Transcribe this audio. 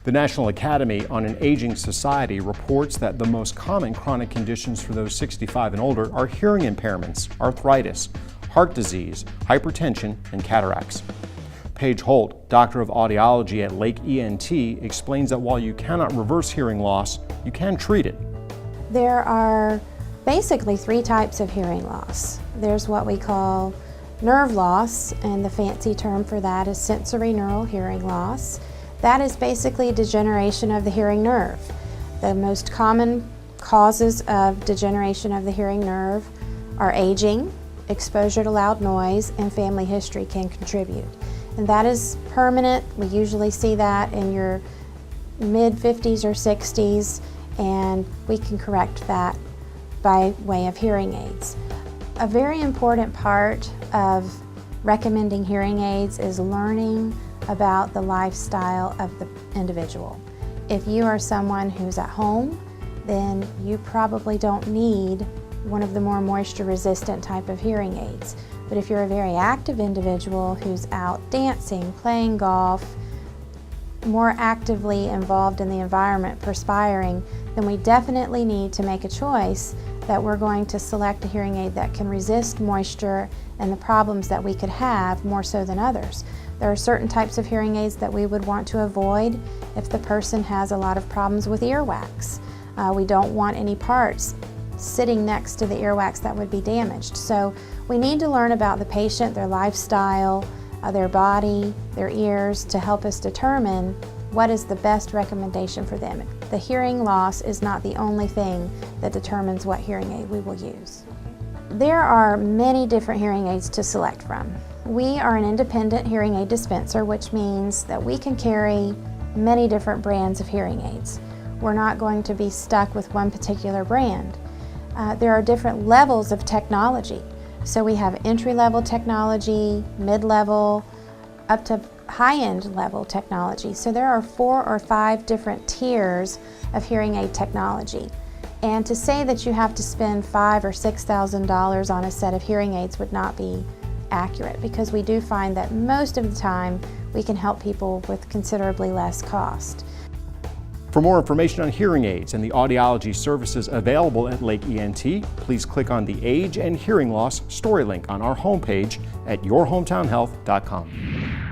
The National Academy on an Aging Society reports that the most common chronic conditions for those 65 and older are hearing impairments, arthritis, heart disease, hypertension, and cataracts. Paige Holt, Doctor of Audiology at Lake ENT, explains that while you cannot reverse hearing loss, you can treat it. There are basically three types of hearing loss. There's what we call nerve loss, and the fancy term for that is sensory neural hearing loss. That is basically degeneration of the hearing nerve. The most common causes of degeneration of the hearing nerve are aging, exposure to loud noise, and family history can contribute. And that is permanent. We usually see that in your mid-50s or 60s, and we can correct that by way of hearing aids. A very important part of recommending hearing aids is learning about the lifestyle of the individual. If you are someone who's at home, then you probably don't need one of the more moisture-resistant type of hearing aids. But if you're a very active individual who's out dancing, playing golf, more actively involved in the environment, perspiring, then we definitely need to make a choice that we're going to select a hearing aid that can resist moisture and the problems that we could have more so than others. There are certain types of hearing aids that we would want to avoid if the person has a lot of problems with earwax. We don't want any parts sitting next to the earwax that would be damaged. So we need to learn about the patient, their lifestyle, their body, their ears, to help us determine what is the best recommendation for them. The hearing loss is not the only thing that determines what hearing aid we will use. There are many different hearing aids to select from. We are an independent hearing aid dispenser, which means that we can carry many different brands of hearing aids. We're not going to be stuck with one particular brand. There are different levels of technology. So we have entry-level technology, mid-level, up to high-end level technology. So there are 4 or 5 different tiers of hearing aid technology. And to say that you have to spend $5,000 or $6,000 on a set of hearing aids would not be accurate, because we do find that most of the time we can help people with considerably less cost. For more information on hearing aids and the audiology services available at Lake ENT, please click on the Age and Hearing Loss story link on our homepage at yourhometownhealth.com.